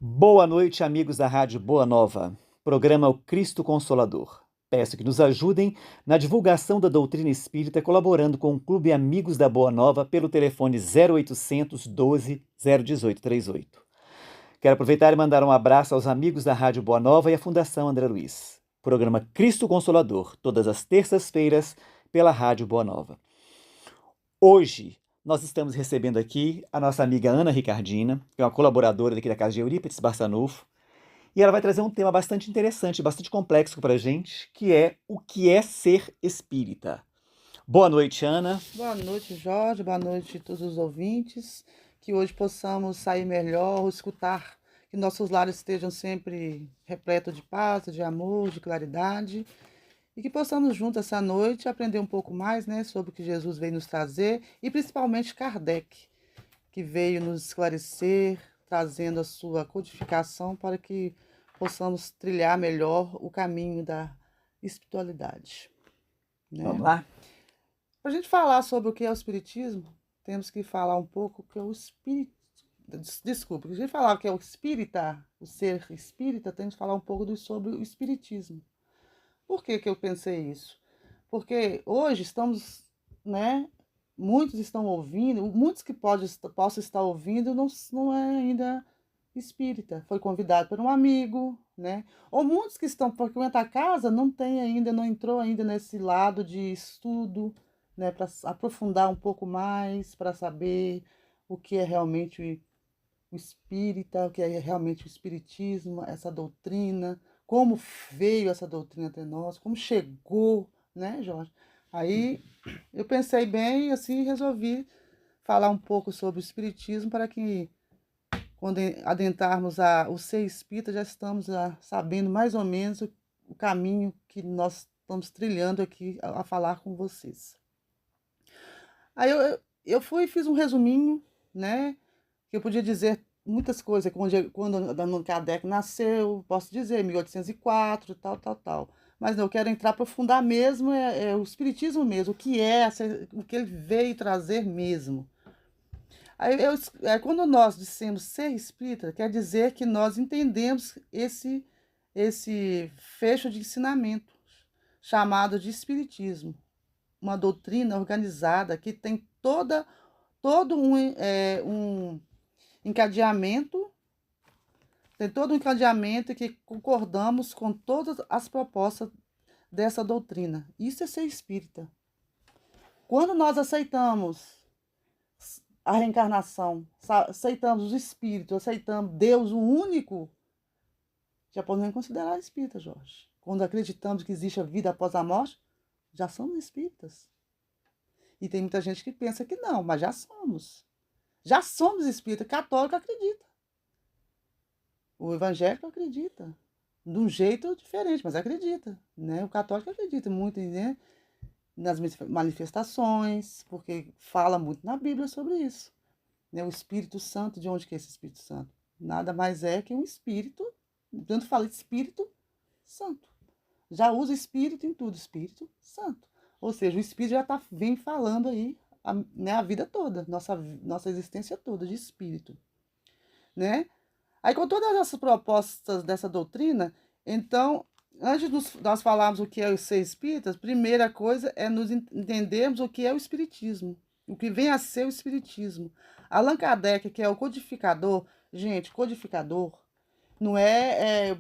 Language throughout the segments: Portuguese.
Boa noite, amigos da Rádio Boa Nova. Programa O Cristo Consolador. Peço que nos ajudem na divulgação da doutrina espírita colaborando com o Clube Amigos da Boa Nova pelo telefone 0800 12 018 38. Quero aproveitar e mandar um abraço aos amigos da Rádio Boa Nova e à Fundação André Luiz. Programa Cristo Consolador, todas as terças-feiras, pela Rádio Boa Nova. Hoje, nós estamos recebendo aqui a nossa amiga Ana Ricardina, que é uma colaboradora daqui da Casa de Eurípides Barçanufo, e ela vai trazer um tema bastante interessante, bastante complexo para a gente, que é o que é ser espírita. Boa noite, Ana. Boa noite, Jorge. Boa noite a todos os ouvintes. Que hoje possamos sair melhor, escutar, que nossos lares estejam sempre repletos de paz, de amor, de claridade. E que possamos juntos essa noite aprender um pouco mais, né, sobre o que Jesus veio nos trazer e principalmente Kardec, que veio nos esclarecer, trazendo a sua codificação para que possamos trilhar melhor o caminho da espiritualidade, Vamos né? lá? Para a gente falar sobre o que é o espiritismo, temos que falar um pouco o que é o espírito. Desculpa, para a gente falar o que é o espírita, o ser espírita, temos que falar um pouco sobre o espiritismo. Por que que eu pensei isso? Porque hoje estamos, né? Muitos estão ouvindo, muitos que possam estar ouvindo não é ainda espírita. Foi convidado por um amigo, né? Ou muitos que estão frequentando a casa não tem ainda, não entrou ainda nesse lado de estudo, né? Para aprofundar um pouco mais, para saber o que é realmente o espírita, o que é realmente o espiritismo, essa doutrina, como veio essa doutrina até nós, como chegou, né, Jorge? Aí eu pensei bem assim, resolvi falar um pouco sobre o espiritismo para que quando adentrarmos o ser espírita já estamos sabendo mais ou menos o caminho que nós estamos trilhando aqui a falar com vocês. Aí eu fui e fiz um resuminho, né? Que eu podia dizer muitas coisas, quando Allan Kardec nasceu, posso dizer, 1804, tal, tal, tal. Mas não, eu quero entrar aprofundar mesmo, é o espiritismo mesmo, o que é, o que ele veio trazer mesmo. Quando nós dissemos ser espírita, quer dizer que nós entendemos esse fecho de ensinamento chamado de espiritismo, uma doutrina organizada que tem todo um encadeamento, tem todo um encadeamento que concordamos com todas as propostas dessa doutrina. Isso é ser espírita. Quando nós aceitamos a reencarnação, aceitamos os espíritos, aceitamos Deus, o único, já podemos considerar espírita, Jorge. Quando acreditamos que existe a vida após a morte, já somos espíritas. E tem muita gente que pensa que não, mas já somos. Já somos espíritas. Católico acredita. O evangélico acredita. De um jeito diferente, mas acredita. Né? O católico acredita muito, né? Nas manifestações, porque fala muito na Bíblia sobre isso. Né? O Espírito Santo, de onde que é esse Espírito Santo? Nada mais é que um Espírito, tanto fala de Espírito Santo. Já usa Espírito em tudo, Espírito Santo. Ou seja, o Espírito já vem falando aí né, a vida toda, nossa existência toda de Espírito. Né? Aí, com todas essas propostas dessa doutrina, então, antes de nós falarmos o que é o ser espírita, a primeira coisa é nos entendermos o que é o espiritismo, o que vem a ser o espiritismo. Allan Kardec, que é o codificador, gente, codificador, não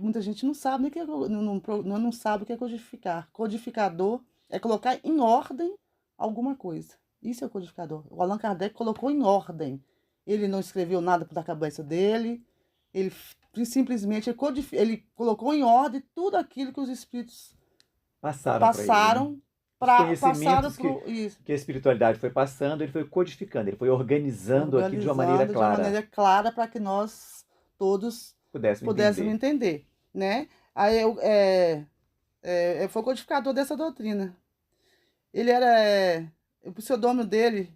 muita gente não sabe nem que não sabe o que é codificar. Codificador é colocar em ordem alguma coisa. Isso é o codificador. O Allan Kardec colocou em ordem. Ele não escreveu nada da cabeça dele, ele simplesmente ele colocou em ordem tudo aquilo que os espíritos Passaram para ele, né? passaram Os passaram conhecimentos pro isso, que a espiritualidade foi passando, ele foi codificando, ele foi organizando aquilo de uma maneira organizando de uma clara, maneira clara para que nós todos pudéssemos pudéssemos entender. entender, né? Foi o codificador dessa doutrina. Ele era o pseudônimo dele,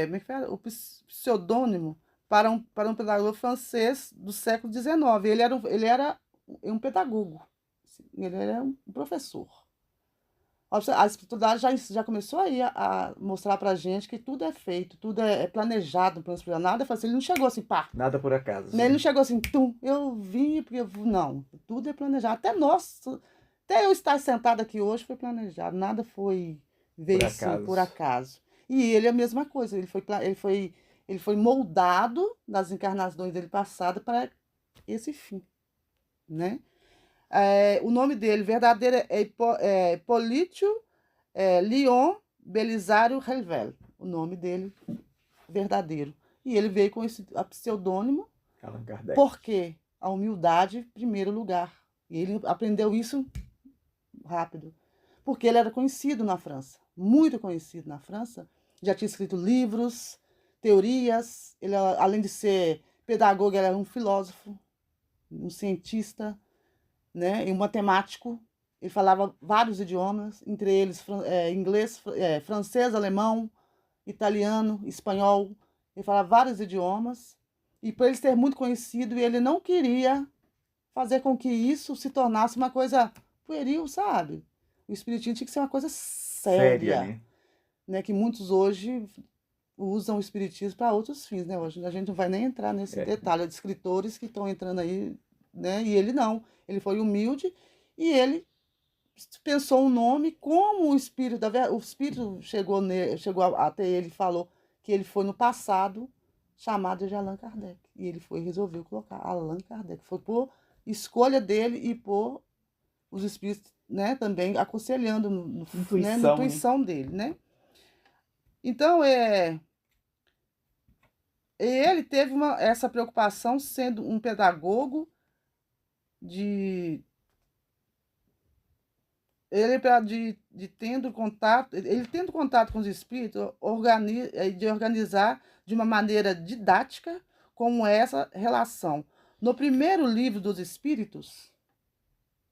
como é que fala? O pseudônimo para um pedagogo francês do século XIX. Ele era um pedagogo, ele era um professor. A espiritualidade já começou aí a mostrar pra gente que tudo é feito, tudo é planejado no plano espiritual. Nada foi assim, ele não chegou assim, pá. Nada por acaso. Né? Ele não chegou assim, tum, eu vim porque não, tudo é planejado. Até eu estar sentado aqui hoje foi planejado, nada veio assim por acaso. E ele é a mesma coisa, ele foi moldado nas encarnações dele passada para esse fim, né? O nome dele verdadeiro é Hipólito Léon Belisário Revel, o nome dele verdadeiro. E ele veio com esse pseudônimo, Allan Kardec. Porque a humildade, em primeiro lugar. E ele aprendeu isso rápido. Porque ele era conhecido na França, muito conhecido na França. Já tinha escrito livros, teorias. Ele, além de ser pedagogo, ele era um filósofo, um cientista, né? E um matemático. Ele falava vários idiomas, entre eles inglês, francês, alemão, italiano, espanhol. Ele falava vários idiomas. E por ele ser muito conhecido, ele não queria fazer com que isso se tornasse uma coisa pueril, sabe? O espiritismo tinha que ser uma coisa séria, né? Que muitos hoje usam o espiritismo para outros fins, né? Hoje a gente não vai nem entrar nesse detalhe de escritores que estão entrando aí, né? E ele não. Ele foi humilde e ele pensou um nome, como o espírito chegou até ele e falou que ele foi no passado chamado de Allan Kardec. E ele resolveu colocar Allan Kardec. Foi por escolha dele e por os espíritos, né, também aconselhando na intuição dele, né? Então, ele teve essa preocupação sendo um pedagogo ele tendo contato com os espíritos, de organizar de uma maneira didática como essa relação. No primeiro livro dos Espíritos,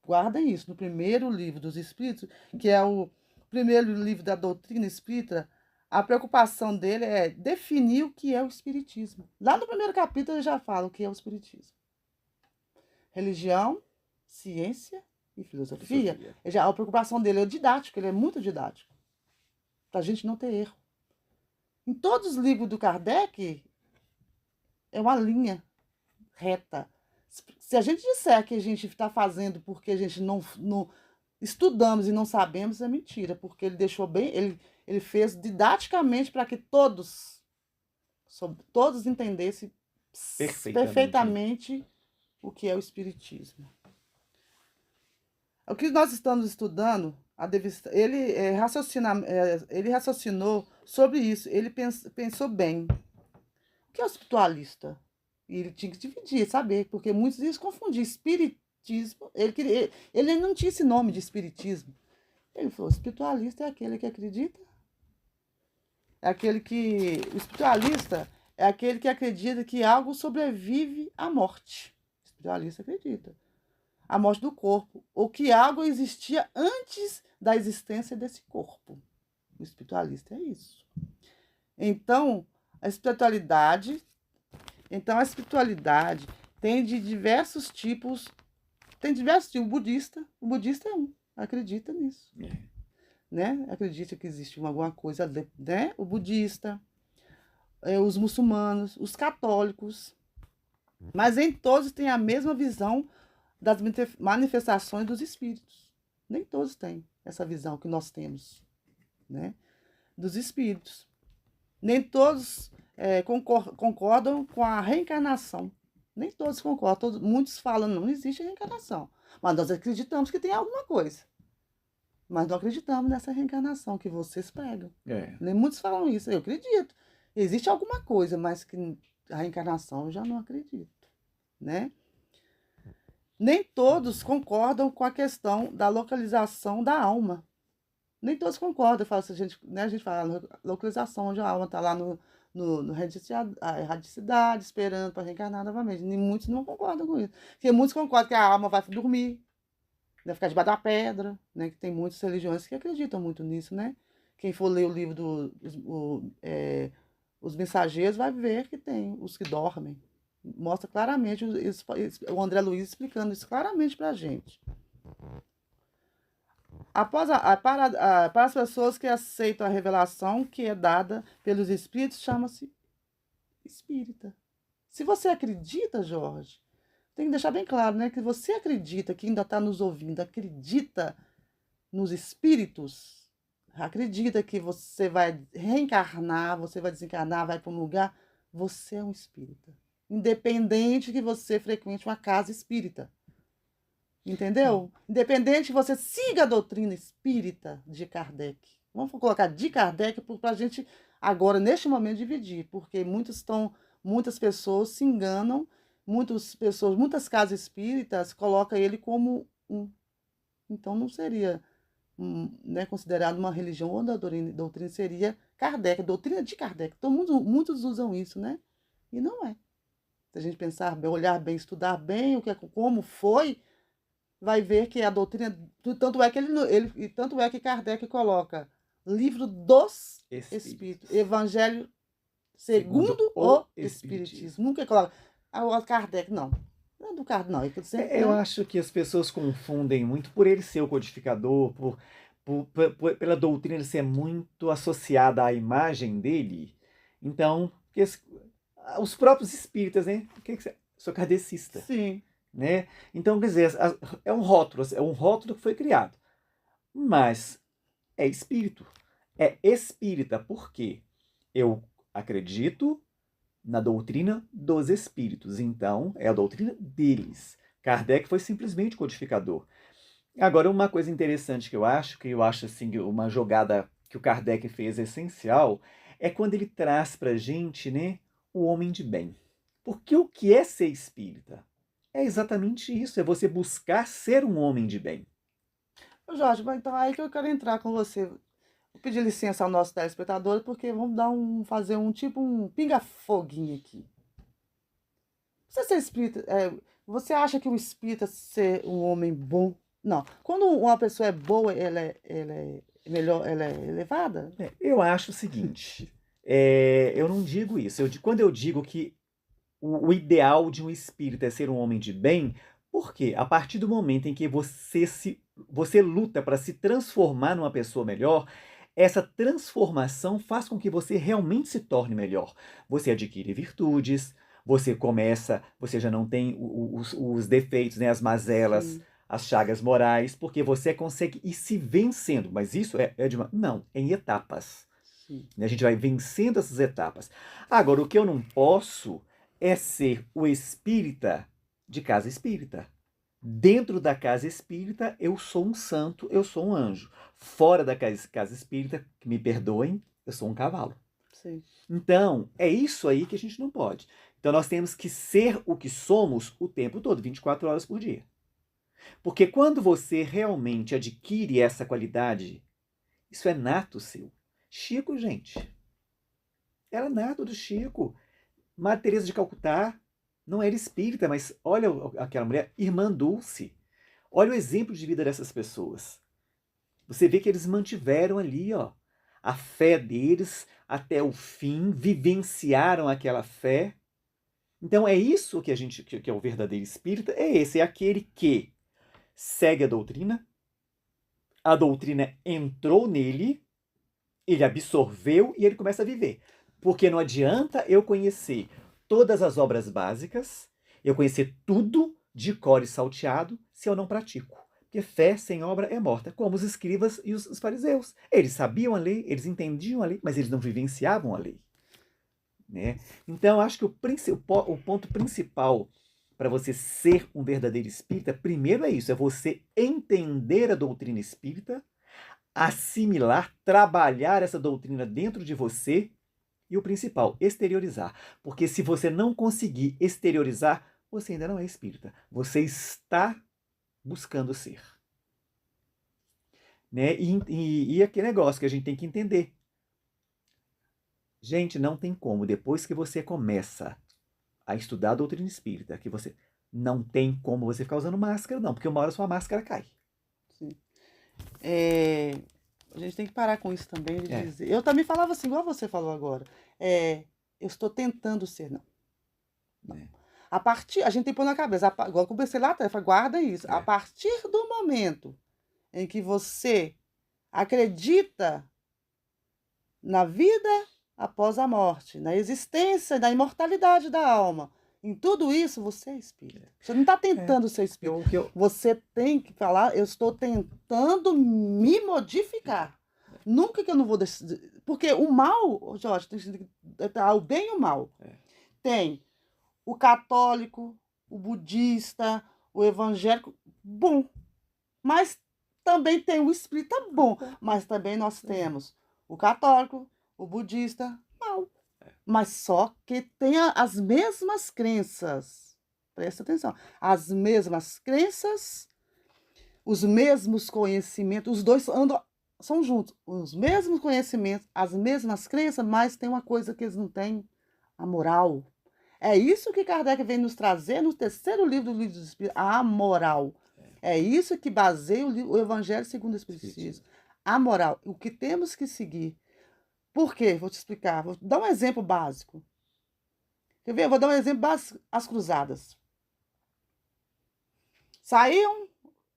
guardem isso, no primeiro livro dos Espíritos, que é o primeiro livro da doutrina espírita, a preocupação dele é definir o que é o Espiritismo. Lá no primeiro capítulo ele já fala o que é o Espiritismo. Religião, ciência e filosofia. A preocupação dele é o didático, ele é muito didático, para a gente não ter erro. Em todos os livros do Kardec, é uma linha reta. Se a gente disser que a gente está fazendo porque a gente não estudamos e não sabemos, é mentira, porque ele deixou bem, ele fez didaticamente para que todos entendessem perfeitamente o que é o Espiritismo. O que nós estamos estudando, ele raciocinou sobre isso, ele pensou bem. O que é o espiritualista? E ele tinha que dividir, saber, porque muitos iam confundir espiritismo. Ele não tinha esse nome de espiritismo. Ele falou: espiritualista é aquele que acredita. O espiritualista é aquele que acredita que algo sobrevive à morte. O espiritualista acredita. A morte do corpo, ou que algo existia antes da existência desse corpo. O espiritualista é isso. Então, a espiritualidade tem de diversos tipos. Tem diversos tipos. O budista é um, acredita nisso. Né? Acredita que existe alguma coisa, né? O budista, os muçulmanos, os católicos. Mas nem todos têm a mesma visão das manifestações dos espíritos. Nem todos têm essa visão que nós temos, né? Dos espíritos. Nem todos concordam com a reencarnação. Nem todos concordam. Muitos falam, não existe reencarnação. Mas nós acreditamos que tem alguma coisa. Mas não acreditamos nessa reencarnação que vocês pregam. Nem muitos falam isso. Eu acredito. Existe alguma coisa, mas que a reencarnação eu já não acredito, né? Nem todos concordam com a questão da localização da alma. Nem todos concordam. A gente fala localização onde a alma está lá no radicidade, esperando para reencarnar novamente. Nem muitos não concordam com isso. Porque muitos concordam que a alma vai dormir, vai ficar debaixo da pedra, né? Que tem muitas religiões que acreditam muito nisso, né? Quem for ler o livro Os Mensageiros vai ver que tem os que dormem. Mostra claramente, o André Luiz explicando isso claramente para a gente. Para as pessoas que aceitam a revelação que é dada pelos espíritos, chama-se espírita. Se você acredita, Jorge, tem que deixar bem claro, né? Que você acredita, que ainda está nos ouvindo, acredita nos espíritos, acredita que você vai reencarnar, você vai desencarnar, vai para um lugar, você é um espírita. Independente que você frequente uma casa espírita. Entendeu? Independente que você siga a doutrina espírita de Kardec. Vamos colocar de Kardec para a gente agora, neste momento, dividir, porque muitas pessoas se enganam, muitas casas espíritas colocam ele como um. Então não seria né, considerado uma religião ou doutrina seria Kardec, doutrina de Kardec. Então, muitos usam isso, né? E não é. Se a gente pensar bem, olhar bem, estudar bem como foi, vai ver que a doutrina, tanto é que tanto é que Kardec coloca livro dos Espíritos, Evangelho segundo o Espiritismo. Nunca coloca o Kardec, não. Não é do Kardec, não. Eu acho que as pessoas confundem muito por ele ser o codificador, pela doutrina ser muito associada à imagem dele. Então, os próprios espíritas, né? Sou kardecista. Sim. Né? Então, quer dizer, é um rótulo que foi criado. Mas é espírito. É espírita, porque eu acredito na doutrina dos espíritos. Então, é a doutrina deles. Kardec foi simplesmente codificador. Agora, uma coisa interessante que eu acho assim, uma jogada que o Kardec fez essencial, é quando ele traz pra gente, né, o homem de bem. Porque o que é ser espírita? É exatamente isso, é você buscar ser um homem de bem. Jorge, mas então aí que eu quero entrar com você. Vou pedir licença ao nosso telespectador, porque vamos fazer um pinga-foguinho aqui. Você ser espírita, você acha que o espírita ser um homem bom? Não. Quando uma pessoa é boa, ela é melhor, ela é elevada? Eu acho o seguinte, eu não digo isso. Quando eu digo que o ideal de um espírita é ser um homem de bem, porque a partir do momento em que você luta para se transformar numa pessoa melhor, essa transformação faz com que você realmente se torne melhor. Você adquire virtudes, você já não tem os defeitos, né, as mazelas, Sim. as chagas morais, porque você consegue ir se vencendo. Mas isso não, é em etapas. Sim. A gente vai vencendo essas etapas. Agora, o que eu não posso é ser o espírita de casa espírita. Dentro da casa espírita, eu sou um santo, eu sou um anjo. Fora da casa espírita, que me perdoem, eu sou um cavalo. Sim. Então, é isso aí que a gente não pode. Então, nós temos que ser o que somos o tempo todo, 24 horas por dia. Porque quando você realmente adquire essa qualidade, isso é nato seu. Chico, gente, era nato do Chico. Madre Teresa de Calcutá não era espírita, mas olha aquela mulher, Irmã Dulce. Olha o exemplo de vida dessas pessoas. Você vê que eles mantiveram ali, ó, a fé deles até o fim, vivenciaram aquela fé. Então é isso que que é o verdadeiro espírita, é aquele que segue a doutrina entrou nele, ele absorveu e ele começa a viver. Porque não adianta eu conhecer todas as obras básicas, eu conhecer tudo de cor e salteado, se eu não pratico. Porque fé sem obra é morta, como os escribas e os fariseus. Eles sabiam a lei, eles entendiam a lei, mas eles não vivenciavam a lei. Né? Então, acho que o ponto principal para você ser um verdadeiro espírita, primeiro é isso, é você entender a doutrina espírita, assimilar, trabalhar essa doutrina dentro de você e o principal, exteriorizar. Porque se você não conseguir exteriorizar, você ainda não é espírita. Você está buscando ser. Né? E aquele negócio que a gente tem que entender. Gente, não tem como. Depois que você começa a estudar a doutrina espírita, que você não tem como você ficar usando máscara, não. Porque uma hora sua máscara cai. Sim. A gente tem que parar com isso também de dizer. Eu também falava assim, igual você falou agora. Eu estou tentando ser, não. A gente tem que pôr na cabeça, igual eu comecei lá atrás, guarda isso. A partir do momento em que você acredita na vida após a morte, na existência, na imortalidade da alma, em tudo isso você é espírita. Você não está tentando ser espírita. Você tem que falar, eu estou tentando me modificar. Nunca que eu não vou decidir. Porque o mal, Jorge, tem o bem e o mal. Tem o católico, o budista, o evangélico, bom. Mas também tem o espírita bom. Mas também nós temos o católico, o budista, mal. Mas só que tem as mesmas crenças. Presta atenção. As mesmas crenças, os mesmos conhecimentos, os dois andam, são juntos. Os mesmos conhecimentos, as mesmas crenças, mas tem uma coisa que eles não têm, a moral. É isso que Kardec vem nos trazer no terceiro livro do Livro dos Espíritos, a moral. É isso que baseia o Evangelho segundo o Espiritismo. A moral, o que temos que seguir. Por quê? Vou te explicar. Vou dar um exemplo básico. Quer ver? Vou dar um exemplo básico. As cruzadas. Saíam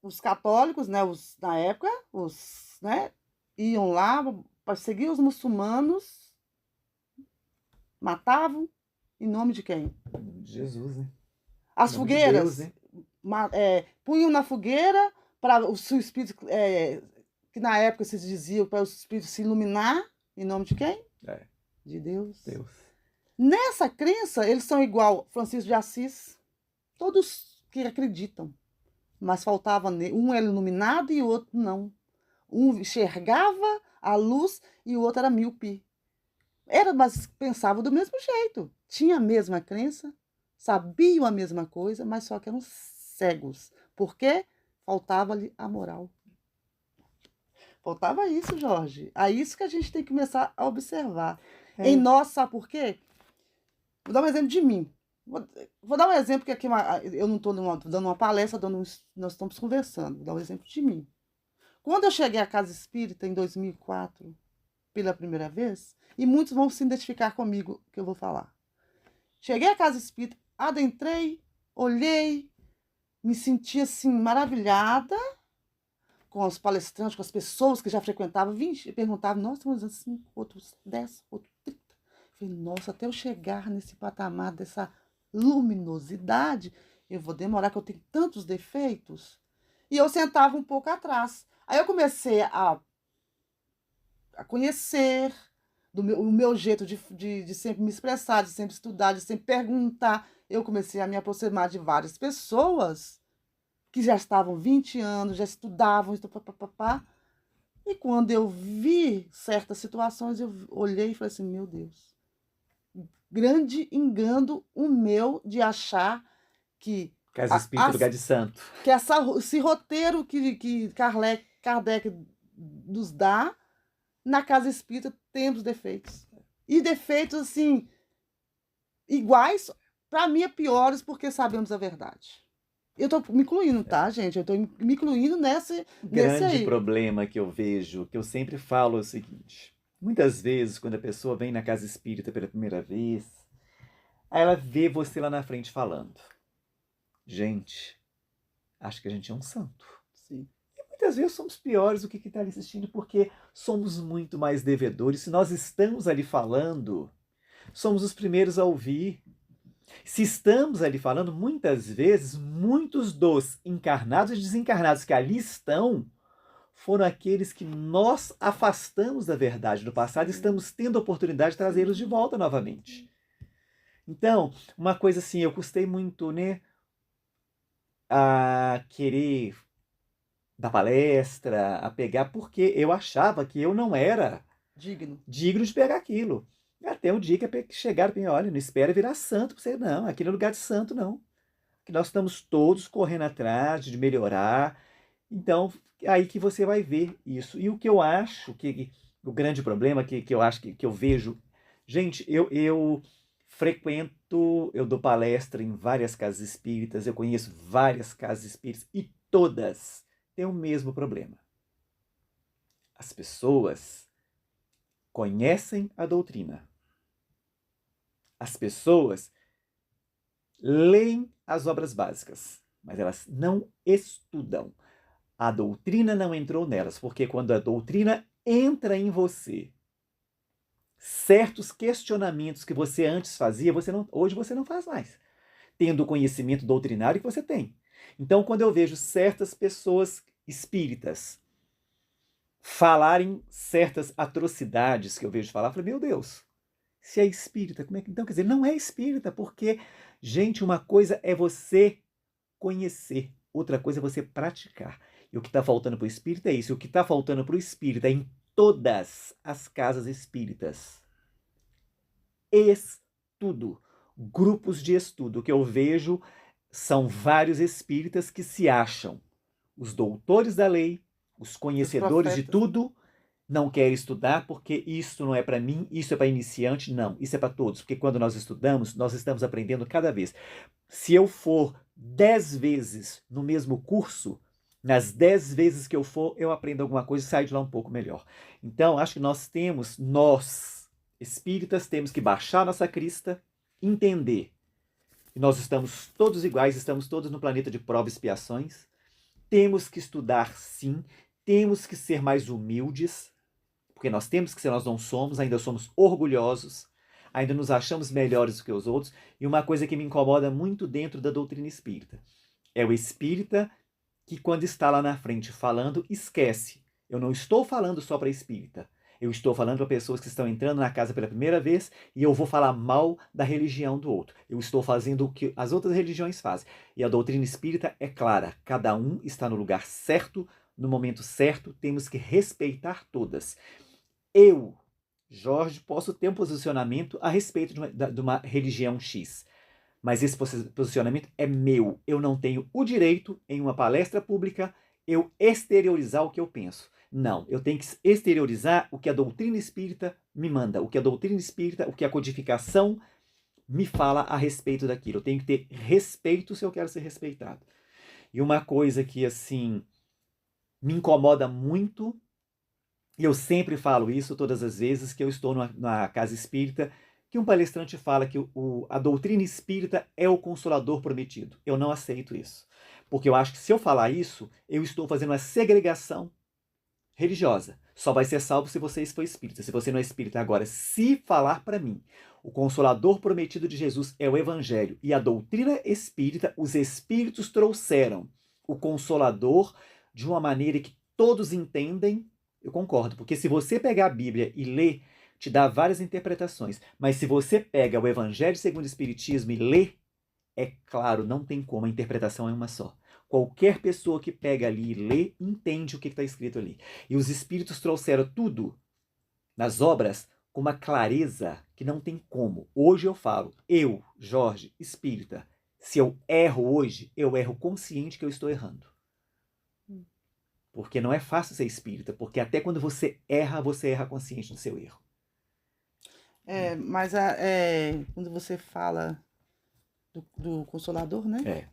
os católicos, né, na época, né, iam lá para seguir os muçulmanos, matavam em nome de quem? Jesus, né? As fogueiras. De Deus, né? Punham na fogueira para o seu espírito, que na época se dizia para o espírito se iluminar, em nome de quem? De Deus. Nessa crença, eles são igual Francisco de Assis, todos que acreditam. Mas faltava, um era iluminado e o outro não. Um enxergava a luz e o outro era míope. Mas pensava do mesmo jeito. Tinha a mesma crença, sabiam a mesma coisa, mas só que eram cegos. Por quê? Faltava-lhe a moral. Faltava isso, Jorge. É isso que a gente tem que começar a observar. Em nós, sabe por quê? Vou dar um exemplo de mim. Vou dar um exemplo que aqui eu não estou dando uma palestra, nós estamos conversando. Vou dar um exemplo de mim. Quando eu cheguei à Casa Espírita em 2004, pela primeira vez, e muitos vão se identificar comigo que eu vou falar. Cheguei à Casa Espírita, adentrei, olhei, me senti assim maravilhada com os palestrantes, com as pessoas que já frequentavam, perguntavam, nossa, uns assim, outros 10, outros 30. Falei, nossa, até eu chegar nesse patamar dessa luminosidade, eu vou demorar, que eu tenho tantos defeitos. E eu sentava um pouco atrás. Aí eu comecei a conhecer o meu jeito de sempre me expressar, de sempre estudar, de sempre perguntar. Eu comecei a me aproximar de várias pessoas que já estavam 20 anos, já estudavam, e quando eu vi certas situações, eu olhei e falei assim, meu Deus, grande engano o meu de achar que Casa Espírita, lugar de santo. Que esse roteiro que Kardec nos dá, na Casa Espírita temos defeitos. E defeitos, assim, iguais, para mim, é piores, porque sabemos a verdade. Eu estou me incluindo, tá, gente? Eu estou me incluindo nesse grande problema que eu vejo, que eu sempre falo é o seguinte. Muitas vezes, quando a pessoa vem na Casa Espírita pela primeira vez, aí ela vê você lá na frente falando. Gente, acho que a gente é um santo. Sim. E muitas vezes somos piores do que está ali assistindo, porque somos muito mais devedores. Se nós estamos ali falando, somos os primeiros a ouvir. Se estamos ali falando, muitas vezes, muitos dos encarnados e desencarnados que ali estão foram aqueles que nós afastamos da verdade no passado e estamos tendo a oportunidade de trazê-los de volta novamente. Então, uma coisa assim, eu custei muito, né, a querer dar palestra, a pegar, porque eu achava que eu não era digno de pegar aquilo. Até um dia que chegaram para mim, olha, não espera virar santo para você, não, aqui não é lugar de santo, não. Que nós estamos todos correndo atrás de melhorar. Então, aí que você vai ver isso. E o que eu acho que o grande problema que eu acho que eu vejo, gente, eu frequento, eu dou palestra em várias casas espíritas, eu conheço várias casas espíritas e todas têm o mesmo problema. As pessoas conhecem a doutrina. As pessoas leem as obras básicas, mas elas não estudam. A doutrina não entrou nelas, porque quando a doutrina entra em você, certos questionamentos que você antes fazia, hoje você não faz mais, tendo o conhecimento doutrinário que você tem. Então, quando eu vejo certas pessoas espíritas falarem certas atrocidades que eu vejo falar, eu falo, meu Deus, se é espírita, como é que... Então, quer dizer, não é espírita, porque, gente, uma coisa é você conhecer, outra coisa é você praticar. E o que está faltando para o espírita é isso. E o que está faltando para o espírita é em todas as casas espíritas. Estudo. Grupos de estudo. O que eu vejo são vários espíritas que se acham os doutores da lei, os conhecedores de tudo, não querem estudar porque isso não é para mim, isso é para iniciante. Não, isso é para todos. Porque quando nós estudamos, nós estamos aprendendo cada vez. Se eu for 10 vezes no mesmo curso, nas 10 vezes que eu for, eu aprendo alguma coisa e saio de lá um pouco melhor. Então, acho que nós, espíritas, temos que baixar nossa crista, entender que nós estamos todos iguais, estamos todos no planeta de provas e expiações, temos que estudar sim, temos que ser mais humildes, porque nós temos que ser, nós não somos, ainda somos orgulhosos, ainda nos achamos melhores do que os outros. E uma coisa que me incomoda muito dentro da doutrina espírita é o espírita que, quando está lá na frente falando, esquece. Eu não estou falando só para espírita. Eu estou falando para pessoas que estão entrando na casa pela primeira vez e eu vou falar mal da religião do outro. Eu estou fazendo o que as outras religiões fazem. E a doutrina espírita é clara. Cada um está no lugar certo, no momento certo. Temos que respeitar todas. Eu, Jorge, posso ter um posicionamento a respeito de uma religião X. Mas esse posicionamento é meu. Eu não tenho o direito, em uma palestra pública, eu exteriorizar o que eu penso. Não, eu tenho que exteriorizar o que a doutrina espírita me manda, o que a doutrina espírita, o que a codificação me fala a respeito daquilo. Eu tenho que ter respeito se eu quero ser respeitado. E uma coisa que, assim, me incomoda muito, e eu sempre falo isso todas as vezes que eu estou na casa espírita, que um palestrante fala que a doutrina espírita é o consolador prometido. Eu não aceito isso. Porque eu acho que se eu falar isso, eu estou fazendo uma segregação religiosa. Só vai ser salvo se você for espírita. Se você não é espírita agora, se falar para mim, o consolador prometido de Jesus é o evangelho e a doutrina espírita, os espíritos trouxeram o consolador de uma maneira que todos entendem, eu concordo. Porque se você pegar a Bíblia e ler, te dá várias interpretações. Mas se você pega o Evangelho segundo o Espiritismo e lê, é claro, não tem como, a interpretação é uma só. Qualquer pessoa que pega ali e lê, entende o que está escrito ali. E os Espíritos trouxeram tudo nas obras com uma clareza que não tem como. Hoje eu falo, eu, Jorge, espírita, se eu erro hoje, eu erro consciente que eu estou errando. Porque não é fácil ser espírita, porque até quando você erra consciente do seu erro. Mas quando você fala do Consolador, né?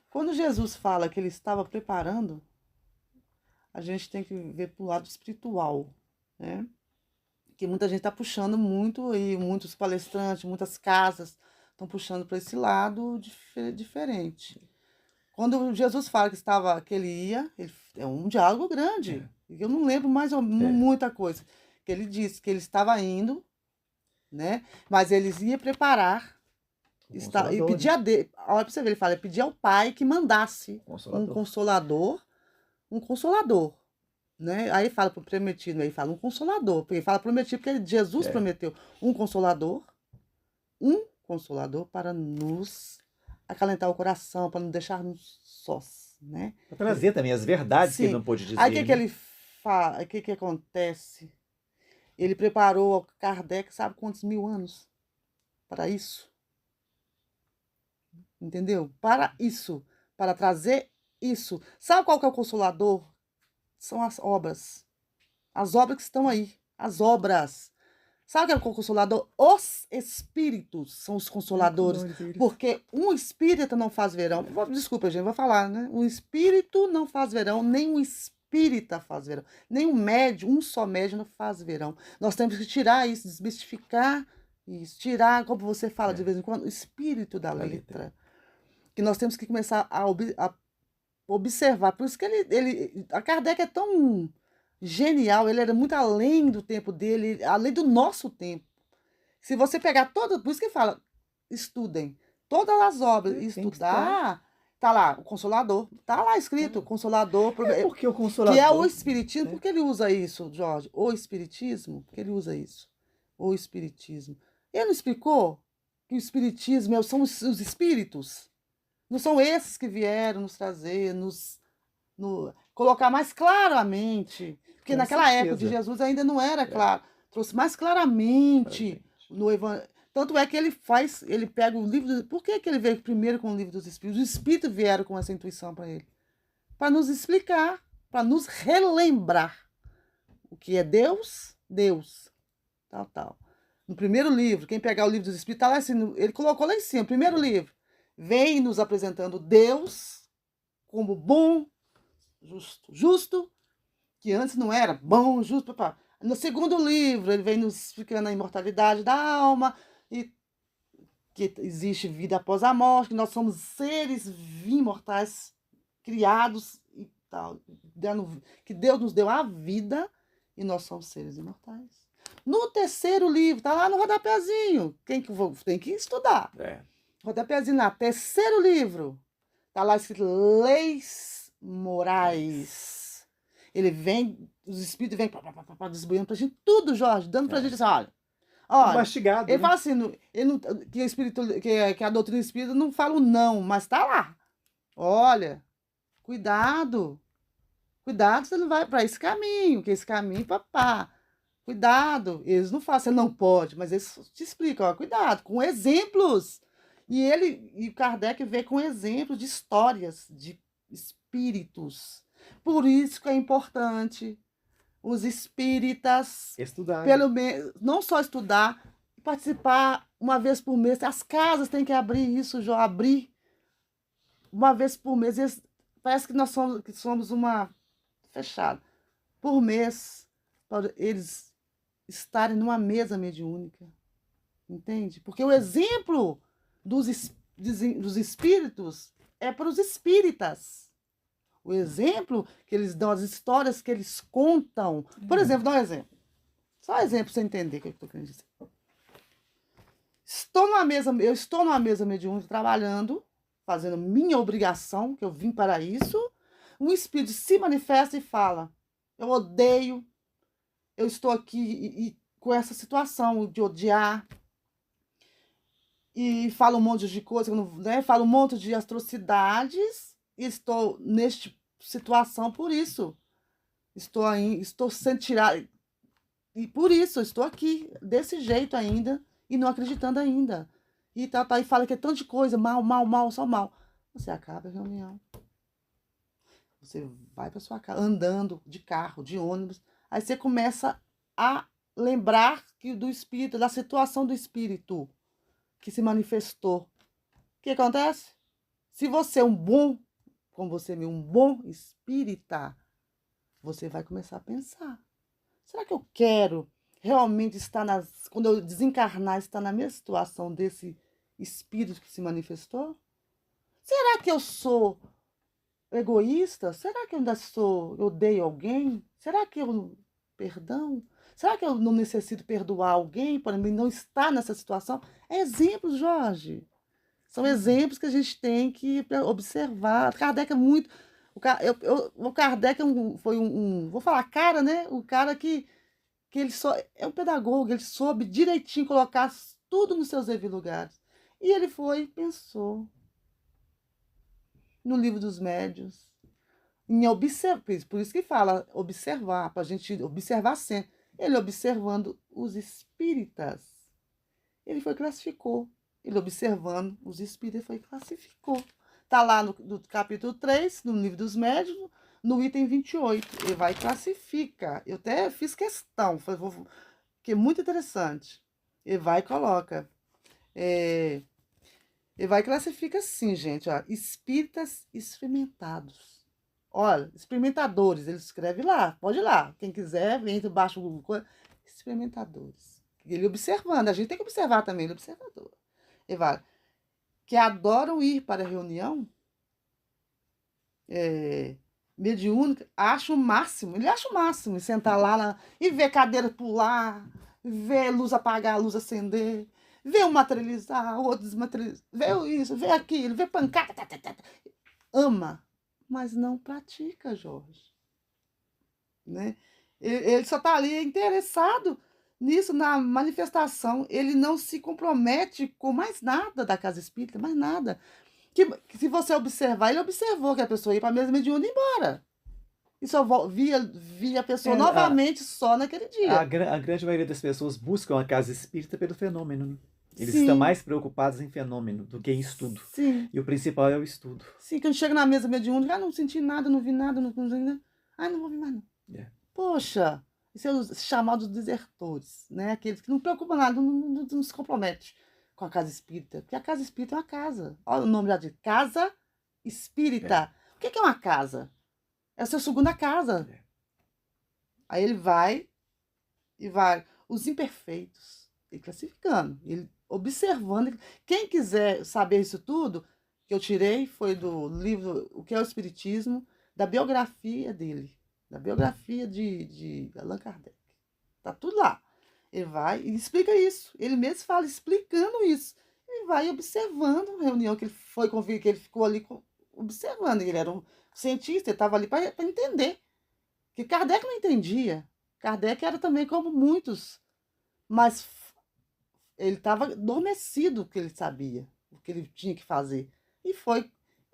Quando Jesus fala que ele estava preparando, a gente tem que ver pro lado espiritual, né? Que muita gente está puxando muito, e muitos palestrantes, muitas casas estão puxando para esse lado diferente. Quando Jesus fala que ele ia, é um diálogo grande. Eu não lembro mais muita coisa. Que ele disse que ele estava indo, né? Mas eles iam preparar e pedir a Deus. Olha para você ver, ele fala, pedir ao Pai que mandasse um consolador, né? Aí fala pro prometido, aí fala um consolador, porque ele fala prometido porque Jesus prometeu um consolador para nos acalentar o coração, para não deixarmos sós, né? Para trazer também as verdades que ele não pôde dizer. Aí o que ele fala, o que acontece? Ele preparou Kardec, sabe quantos 1000 anos para isso? Entendeu? Para isso, para trazer isso. Sabe qual que é o consolador? São as obras. As obras que estão aí. As obras. Sabe o que é o consolador? Os espíritos são os consoladores. Porque um espírita não faz verão. Desculpa, gente, vou falar, né? Um espírito não faz verão, nem um espírita faz verão. Nem um médium, um só médium não faz verão. Nós temos que tirar isso, desmistificar isso. Tirar, como você fala de vez em quando, o espírito da letra. Que nós temos que começar a observar. Por isso que a Kardec é tão genial, ele era muito além do tempo dele, além do nosso tempo. Se você pegar todo, por isso que fala, estudem todas as obras e Tem que estudar. estudar, tá lá o Consolador, tá lá escrito, Consolador, Porque o que é o Consolador, Espiritismo. né? Por que ele usa isso, Jorge? O Espiritismo, por que ele usa isso? O Espiritismo. Ele não explicou que o Espiritismo são os espíritos? Não são esses que vieram nos trazer, colocar mais claramente. Porque Com naquela época de certeza. Jesus ainda não era É, claro. Trouxe mais pra claramente gente. no Evangelho. Tanto é que ele pega o livro. Por que ele veio primeiro com o livro dos Espíritos? Os Espíritos vieram com essa intuição para ele. Para nos explicar, para nos relembrar o que é Deus, Deus. Tal, tal. No primeiro livro, quem pegar o livro dos Espíritos, tá lá assim, ele colocou lá em cima, primeiro livro. Vem nos apresentando Deus como bom, justo, que antes não era bom, justo. Papá. No segundo livro, ele vem nos explicando a imortalidade da alma e que existe vida após a morte, que nós somos seres imortais criados e tal, que Deus nos deu a vida e nós somos seres imortais. No terceiro livro, tá lá no rodapézinho, tem que estudar. É. Rodapézinho lá, terceiro livro, tá lá escrito Leis Morais. Ele vem, os espíritos vêm desbuiando pra gente tudo, Jorge, dando pra gente assim, olha, Mastigado, ele né? fala assim, ele não, que a doutrina espírita não fala o não, mas tá lá. Olha, cuidado, você não vai para esse caminho, que esse caminho, papá. Cuidado, eles não falam, você não pode, mas eles te explicam, ó, cuidado, com exemplos. E o Kardec vê com exemplos de histórias de espíritos. Por isso que é importante os espíritas, Estudar. pelo menos, não só estudar, participar uma vez por mês. As casas têm que abrir isso, já abrir uma vez por mês. Parece que nós somos uma fechada. Por mês, para eles estarem numa mesa mediúnica. Entende? Porque o exemplo dos espíritos é para os espíritas. O exemplo que eles dão, as histórias que eles contam. Por exemplo, dá um exemplo. Só um exemplo para você entender o que eu estou querendo dizer. Eu estou numa mesa mediúnica trabalhando, fazendo minha obrigação, que eu vim para isso. Um espírito se manifesta e fala: eu odeio, eu estou aqui e com essa situação de odiar. E fala um monte de coisa, né? Fala um monte de atrocidades. E estou nesta situação por isso. Estou sendo tirada. E por isso eu estou aqui, desse jeito ainda, e não acreditando ainda. E e fala que é tanta coisa, mal, mal, mal, só mal. Você acaba a reunião. Você vai para sua casa, andando de carro, de ônibus. Aí você começa a lembrar do espírito, da situação do espírito que se manifestou. O que acontece? Se você é como você é um bom espírita, você vai começar a pensar. Será que eu quero realmente quando eu desencarnar, estar na mesma situação desse espírito que se manifestou? Será que eu sou egoísta? Será que eu eu odeio alguém? Será que eu perdão? Será que eu não necessito perdoar alguém para mim não estar nessa situação? É exemplos, Jorge. São exemplos que a gente tem que observar. Kardec é muito. O Kardec foi vou falar cara, né? O cara que ele só é um pedagogo, ele soube direitinho colocar tudo nos seus devidos lugares. E ele foi e pensou no livro dos médiuns, em observar, por isso que fala observar, para a gente observar sempre. Ele observando os espíritas, ele foi classificou. Ele observando os espíritos, foi classificou. Está lá no capítulo 3, no livro dos médiuns, no item 28. Ele vai e classifica. Eu até fiz questão, que é muito interessante. Ele vai e coloca. Ele vai e classifica assim, gente. Ó, espíritas experimentados. Olha, experimentadores. Ele escreve lá. Pode ir lá. Quem quiser, vem embaixo do experimentadores. Ele observando. A gente tem que observar também. Ele é observador. Ele vai, que adoram ir para a reunião é, mediúnica, acha o máximo. Ele acha o máximo. E sentar lá e ver cadeira pular, ver luz apagar, luz acender, ver um materializar, o outro desmaterializar, ver isso, ver aquilo, ver pancada. Tá, tá, tá, tá. Ama, mas não pratica, Jorge. Né? Ele só está ali interessado nisso, na manifestação. Ele não se compromete com mais nada da casa espírita, mais nada. Que se você observar, ele observou que a pessoa ia para a mesa mediúnica e ia embora. E só via a pessoa É, novamente só naquele dia. a grande maioria das pessoas buscam a casa espírita pelo fenômeno, né? Eles estão Sim, mais preocupados em fenômeno do que em estudo. sim, E o principal é o estudo. sim. Quando chega na mesa mediúnica, não senti nada, não vi nada, não vou ver mais não. É. Poxa, isso é os chamados desertores, né? Aqueles que não preocupam nada, não se comprometem com a casa espírita. Porque a casa espírita é uma casa. Olha o nome já diz, casa É. espírita. O que é uma casa? É a sua segunda casa. É. Aí ele vai e vai. Os imperfeitos, ele classificando, ele observando. Quem quiser saber isso tudo, que eu tirei foi do livro O que é o Espiritismo, da biografia dele, da biografia de Allan Kardec. Tá tudo lá. Ele vai e explica isso. Ele mesmo fala explicando isso. Ele vai observando a reunião que ele foi convite, que ele ficou ali observando. Ele era um cientista, ele estava ali para entender. Que Kardec não entendia. Kardec era também como muitos, mas ele estava adormecido o que ele sabia, o que ele tinha que fazer. E foi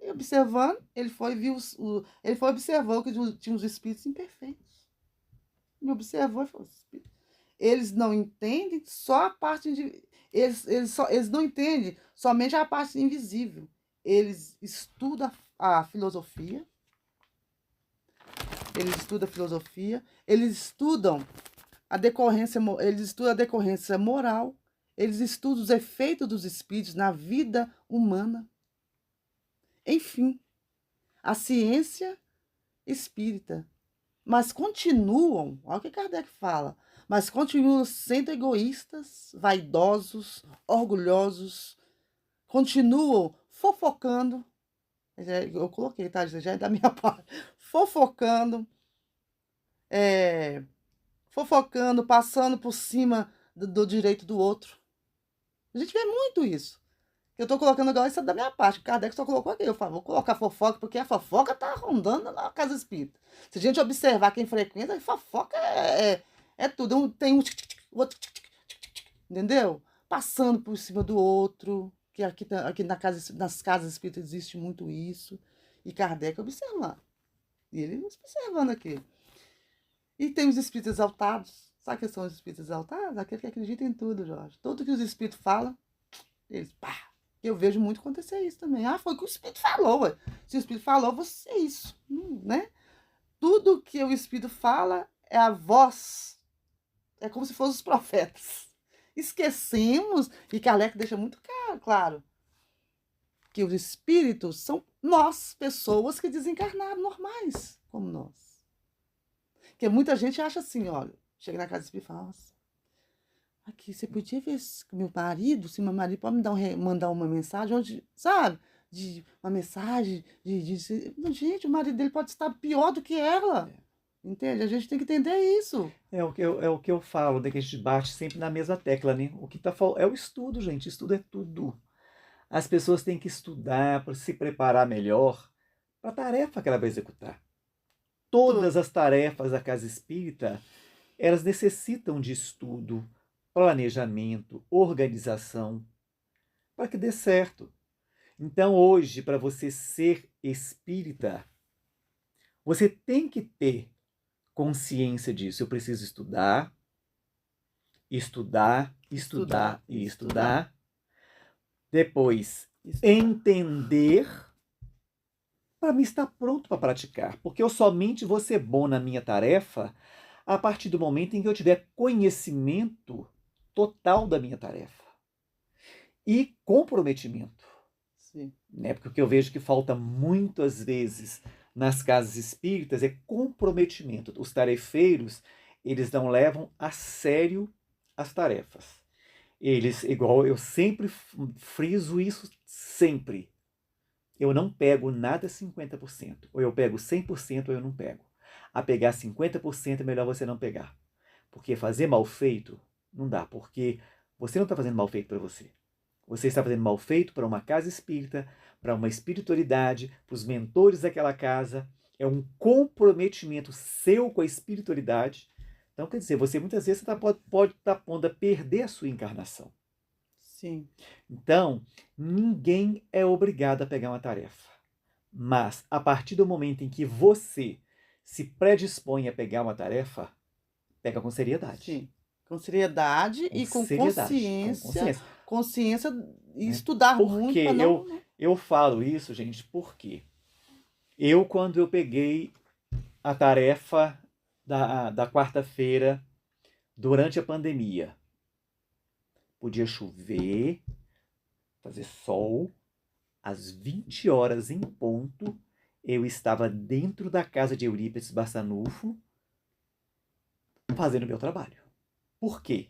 observando, ele foi viu ele foi observou que tinha os espíritos imperfeitos. Ele observou e falou: eles não entendem só a parte de eles não entendem somente a parte invisível. Eles estudam a filosofia, eles estudam eles estudam a decorrência moral, eles estudam os efeitos dos espíritos na vida humana. Enfim, a ciência espírita. Mas continuam, olha o que Kardec fala, mas continuam sendo egoístas, vaidosos, orgulhosos, continuam fofocando, eu coloquei, tá? Já é da minha parte, fofocando, é, fofocando, passando por cima do direito do outro. A gente vê muito isso. Eu tô colocando agora isso é da minha parte. O Kardec só colocou aqui. Eu falo, vou colocar fofoca, porque a fofoca tá rondando na casa espírita. Se a gente observar quem frequenta, a fofoca é tudo. Tem um outro entendeu? Passando por cima do outro. Que aqui nas casas espíritas existe muito isso. E Kardec observando. E ele observando aqui. E tem os espíritos exaltados. Sabe o que são os espíritos exaltados? Aqueles que acreditam em tudo, Jorge. Tudo que os espíritos falam, eles pá. Eu vejo muito acontecer isso também. Ah, foi o que o Espírito falou. Ué. Se o Espírito falou, você é isso. Né? Tudo que o Espírito fala é a voz. É como se fossem os profetas. Esquecemos, e Kardec deixa muito claro, que os espíritos são nós, pessoas que desencarnaram normais, como nós. Porque muita gente acha assim, olha, chega na casa espírita e fala, nossa, aqui, você podia ver se meu marido, se meu marido pode mandar uma mensagem, onde, sabe? Uma mensagem gente, o marido dele pode estar pior do que ela. Entende? A gente tem que entender isso. É o que eu falo, né, que a gente bate sempre na mesma tecla, né? O que tá é o estudo, gente. Estudo é tudo. As pessoas têm que estudar para se preparar melhor para a tarefa que ela vai executar. Todas Tudo. as tarefas da casa espírita, elas necessitam de estudo, planejamento, organização, para que dê certo. Então, hoje, para você ser espírita, você tem que ter consciência disso. Eu preciso estudar, estudar, Estudar, estudar e estudar. estudar. Depois, Estudar. entender para me estar pronto para praticar. Porque eu somente vou ser bom na minha tarefa a partir do momento em que eu tiver conhecimento total da minha tarefa. E comprometimento. Sim. Né? Porque o que eu vejo que falta muitas vezes nas casas espíritas é comprometimento. Os tarefeiros, eles não levam a sério as tarefas. Eles, igual eu sempre friso isso, sempre. eu não pego nada 50%. Ou eu pego 100% ou eu não pego. A pegar 50% é melhor você não pegar. Porque fazer mal feito não dá. Porque você não está fazendo mal feito para você. Você está fazendo mal feito para uma casa espírita, para uma espiritualidade, para os mentores daquela casa. É um comprometimento seu com a espiritualidade. Então, quer dizer, você muitas vezes pode estar pondo a perder a sua encarnação. Sim. Então, ninguém é obrigado a pegar uma tarefa. Mas, a partir do momento em que você se predispõe a pegar uma tarefa, pega com seriedade. Sim. Com seriedade Com e com seriedade, com consciência. consciência. Consciência e Né? estudar Por muito que para não. eu falo isso, gente? Porque quando eu peguei a tarefa da quarta-feira, durante a pandemia, podia chover, fazer sol, às 20 horas em ponto, eu estava dentro da casa de Eurípides Barçanufo, fazendo meu trabalho. Por quê?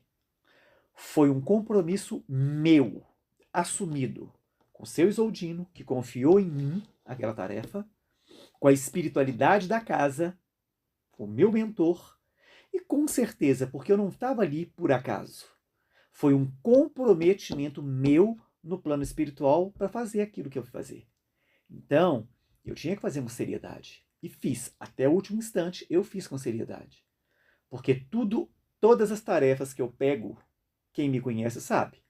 Foi um compromisso meu, assumido, com o seu Isoldino, que confiou em mim, aquela tarefa, com a espiritualidade da casa, o meu mentor, e com certeza, porque eu não estava ali por acaso. Foi um comprometimento meu no plano espiritual para fazer aquilo que eu fui fazer. Então, eu tinha que fazer com seriedade. E fiz. Até o último instante, eu fiz com seriedade. Porque todas as tarefas que eu pego, quem me conhece sabe.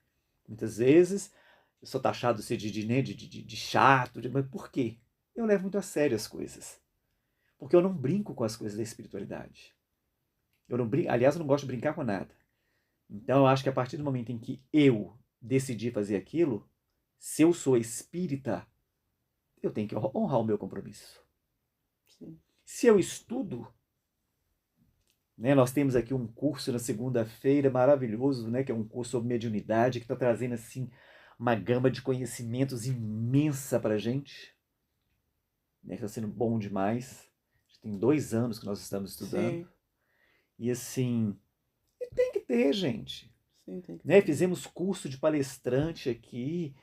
Muitas vezes, eu sou taxado de chato, mas por quê? Eu levo muito a sério as coisas. Porque eu não brinco com as coisas da espiritualidade. Aliás, eu não gosto de brincar com nada. Então, eu acho que a partir do momento em que eu decidi fazer aquilo, se eu sou espírita, eu tenho que honrar o meu compromisso. Sim. Se eu estudo, né, nós temos aqui um curso na segunda-feira maravilhoso, né, que é um curso sobre mediunidade, que está trazendo assim, uma gama de conhecimentos imensa para a gente, né, que está sendo bom demais. Já tem 2 anos que nós estamos estudando. Sim. E assim, tem que ter, gente. Sim, tem que Né? ter. Fizemos curso de palestrante aqui,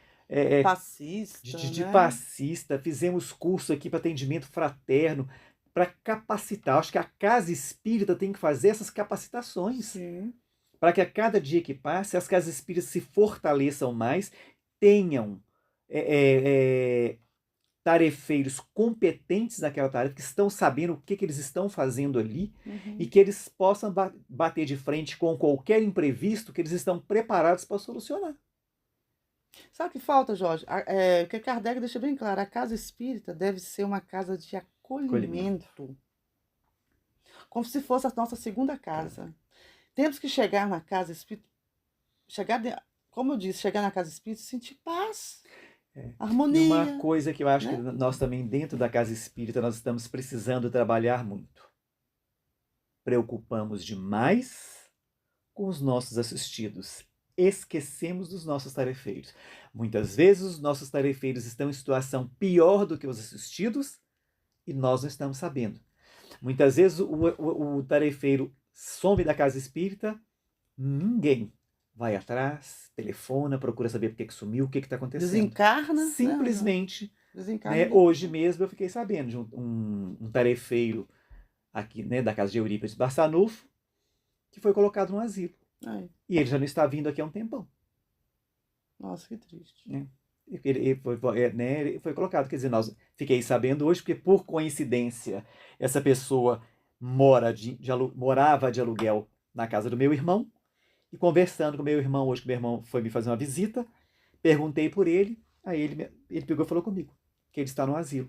Passista, de né? passista, fizemos curso aqui para atendimento fraterno, para capacitar. Acho que a casa espírita tem que fazer essas capacitações, Sim. para que a cada dia que passe as casas espíritas se fortaleçam mais, tenham tarefeiros competentes naquela tarefa, que estão sabendo o que eles estão fazendo ali, e que eles possam bater de frente com qualquer imprevisto que eles estão preparados para solucionar. Sabe o que falta, Jorge? O que Kardec deixa bem claro, a casa espírita deve ser uma casa de Acolhimento. acolhimento, como se fosse a nossa segunda casa. Temos que chegar na casa espírita, como eu disse, chegar na casa espírita e sentir paz, E uma harmonia, coisa que eu acho que né? nós também, dentro da casa espírita, nós estamos precisando trabalhar muito. Preocupamos demais com os nossos assistidos. Esquecemos dos nossos tarefeiros. Muitas vezes os nossos tarefeiros estão em situação pior do que os assistidos e nós não estamos sabendo. Muitas vezes o tarefeiro some da casa espírita, ninguém vai atrás, telefona, procura saber por que sumiu, o que está acontecendo. Desencarna, Simplesmente, desencarna. hoje mesmo eu fiquei sabendo de um tarefeiro aqui, né, da casa de Eurípides Barçanufo, que foi colocado no asilo. Ai, E ele já não está vindo aqui há um tempão. nossa, que triste. Né? Ele foi colocado. Quer dizer, nós fiquei sabendo hoje, porque por coincidência, essa pessoa morava de aluguel na casa do meu irmão, e conversando com meu irmão hoje, que meu irmão foi me fazer uma visita, perguntei por ele, aí ele pegou e falou comigo, que ele está no asilo.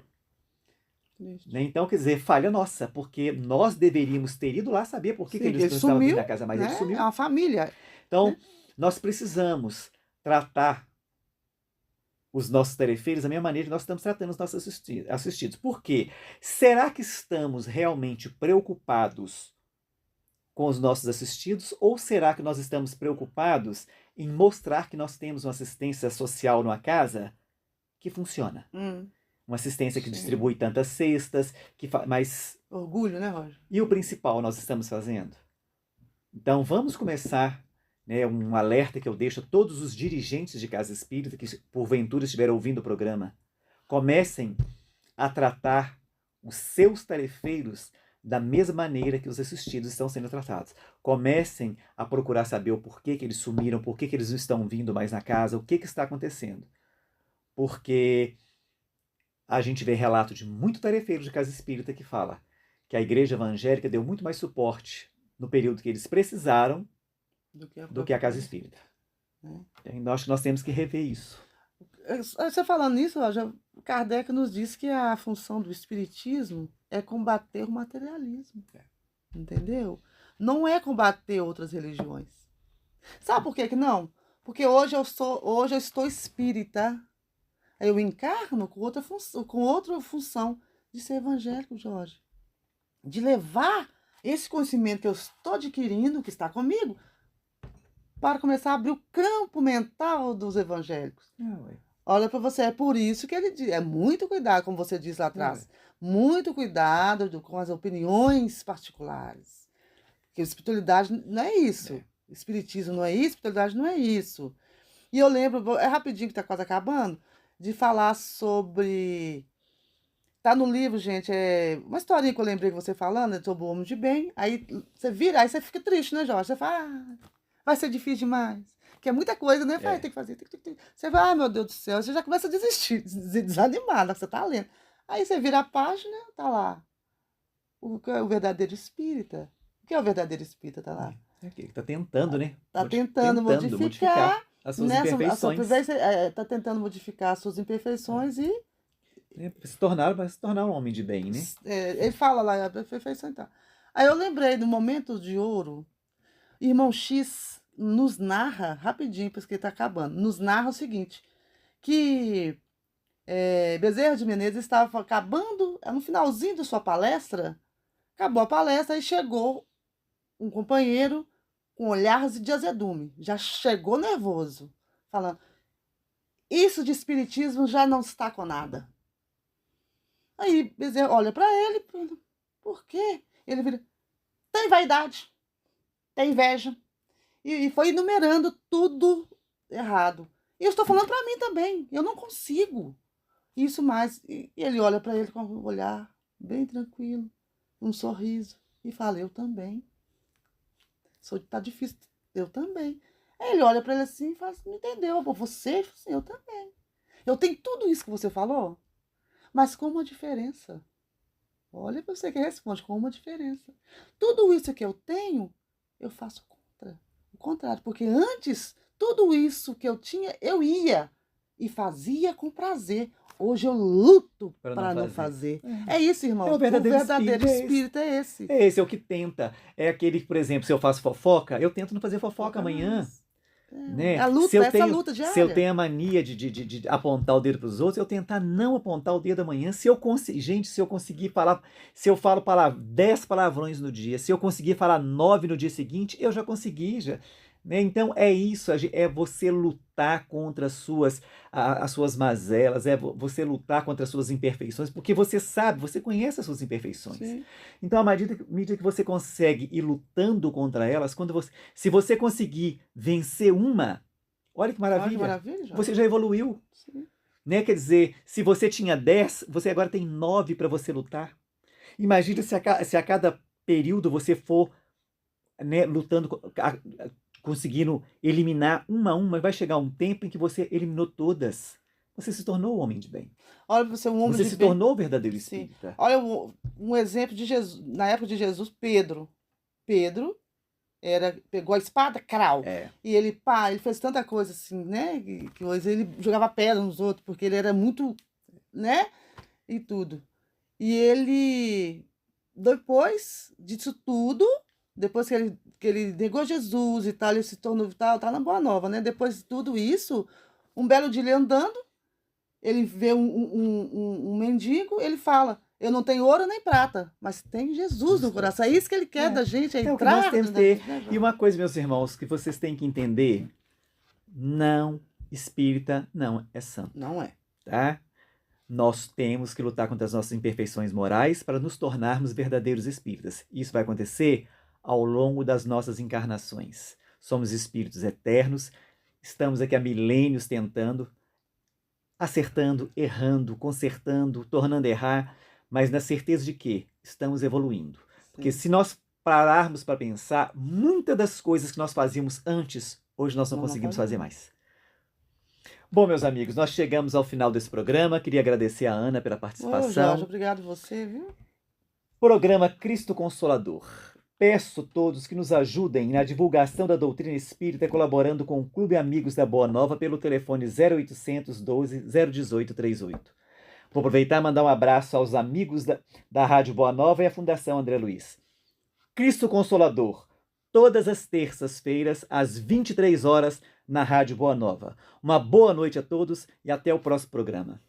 Triste. Né? Então, quer dizer, falha nossa, porque nós deveríamos ter ido lá saber por que Sim, ele não estava vindo da casa, mas né? ele sumiu. É uma família. Então, né? nós precisamos tratar os nossos tarefeiros da mesma maneira que nós estamos tratando os nossos assistidos. Por quê? Será que estamos realmente preocupados com os nossos assistidos, ou será que nós estamos preocupados em mostrar que nós temos uma assistência social numa casa que funciona? Uma assistência que Sim. distribui tantas cestas, mas... Orgulho, né, Roger? E o principal nós estamos fazendo? Então vamos começar, né, um alerta que eu deixo a todos os dirigentes de casa espírita que porventura estiverem ouvindo o programa. Comecem a tratar os seus tarefeiros da mesma maneira que os assistidos estão sendo tratados. Comecem a procurar saber o porquê que eles sumiram, por que eles não estão vindo mais na casa, o que está acontecendo. Porque a gente vê relato de muito tarefeiro de casa espírita que fala que a igreja evangélica deu muito mais suporte no período que eles precisaram do que a casa espírita. Então, acho que nós temos que rever isso. Você falando nisso, Kardec nos disse que a função do espiritismo é combater o materialismo. Entendeu? Não é combater outras religiões. Sabe por que não? Porque hoje eu estou espírita. Eu encarno com outra função de ser evangélico, Jorge. De levar esse conhecimento que eu estou adquirindo, que está comigo, para começar a abrir o campo mental dos evangélicos. Olha para você, é por isso que ele diz, é muito cuidado, como você disse lá atrás, muito cuidado com as opiniões particulares. Porque a espiritualidade não é isso. Espiritismo não é isso, espiritualidade não é isso. E eu lembro, é rapidinho que está quase acabando, de falar sobre... Tá no livro, gente, é uma historinha que eu lembrei que você falando, sobre o homem de bem. Aí você vira, aí você fica triste, né, Jorge? Você fala, vai ser difícil demais. Que é muita coisa, né? Tem que fazer, tem. Você vai, meu Deus do céu, você já começa a desistir, desanimar, você tá lendo. Aí você vira a página, tá lá. O verdadeiro espírita. O que é o verdadeiro espírita? Tá lá. Tá tentando, né? Tá tentando modificar as suas imperfeições. Tá tentando modificar as suas imperfeições e se tornar um homem de bem, né? Ele fala lá, a perfeição e tal. Aí eu lembrei do momento de ouro, irmão X nos narra, rapidinho, porque está acabando, nos narra o seguinte, que Bezerra de Menezes estava acabando, no finalzinho da sua palestra, acabou a palestra e chegou um companheiro com olhares de azedume, já chegou nervoso, falando, isso de espiritismo já não está com nada. Aí Bezerra olha para ele, por quê? Ele vira, tem vaidade, tem inveja. E foi enumerando tudo errado. E eu estou falando para mim também, eu não consigo. Isso mais. E ele olha para ele com um olhar bem tranquilo, um sorriso, e fala, eu também. Tá difícil, eu também. Aí ele olha para ele assim e fala, não entendeu, você? Eu também. Eu tenho tudo isso que você falou? Mas com uma diferença. Olha para você que responde, com uma diferença. Tudo isso que eu tenho, eu faço contra. O contrário, porque antes, tudo isso que eu tinha, eu ia e fazia com prazer. Hoje eu luto para não fazer. É isso, irmão. O verdadeiro espírito é esse. Esse é o que tenta. É aquele que, por exemplo, se eu faço fofoca, eu tento não fazer fofoca amanhã. Né? A luta, essa luta diária. Se eu tenho a mania de apontar o dedo para os outros, eu tentar não apontar o dedo amanhã. Se eu conseguir falar, se eu falo 10 palavrões no dia, se eu conseguir falar 9 no dia seguinte, eu já consegui, né? Então é isso, é você lutar contra as suas mazelas, é você lutar contra as suas imperfeições, porque você sabe, você conhece as suas imperfeições. Sim. Então, à medida que você consegue ir lutando contra elas, se você conseguir vencer uma, olha que maravilha, você já evoluiu. Sim. Né? Quer dizer, se você tinha 10, você agora tem 9 para você lutar. Imagina se a cada período você for, né, lutando, conseguindo eliminar uma a uma, vai chegar um tempo em que você eliminou todas. Você se tornou um homem de bem. Olha, você é um homem você se tornou o verdadeiro espírita. Sim. Olha, um exemplo de Jesus, na época de Jesus, Pedro pegou a espada, crau. E ele fez tanta coisa assim, né? Que ele jogava pedra nos outros, porque ele era muito, né? E tudo. E ele, depois disso tudo, depois que ele negou Jesus e tal, ele se tornou tá na Boa Nova, né? Depois de tudo isso, um belo dia ele andando, ele vê um mendigo, ele fala, eu não tenho ouro nem prata, mas tem Jesus no coração. É isso que ele quer da gente, é entrar. O que nós temos que ter. E uma coisa, meus irmãos, que vocês têm que entender, não, espírita não é santo. Não é. Tá? Nós temos que lutar contra as nossas imperfeições morais para nos tornarmos verdadeiros espíritas. Isso vai acontecer ao longo das nossas encarnações. Somos espíritos eternos, estamos aqui há milênios tentando. acertando, errando, consertando, tornando a errar, mas na certeza de que estamos evoluindo. Porque Sim. se nós pararmos para pensar, muitas das coisas que nós fazíamos antes, hoje nós não Nós não conseguimos fazer fazemos. mais. Bom, meus amigos, nós chegamos ao final desse programa. Queria agradecer a Ana pela Ô, Jorge, participação. obrigado você, viu? Programa Cristo Consolador. Peço a todos que nos ajudem na divulgação da doutrina espírita, colaborando com o Clube Amigos da Boa Nova pelo telefone 0800 12 018 38. Vou aproveitar e mandar um abraço aos amigos da Rádio Boa Nova e à Fundação André Luiz. Cristo Consolador, todas as terças-feiras, às 23 horas, na Rádio Boa Nova. Uma boa noite a todos e até o próximo programa.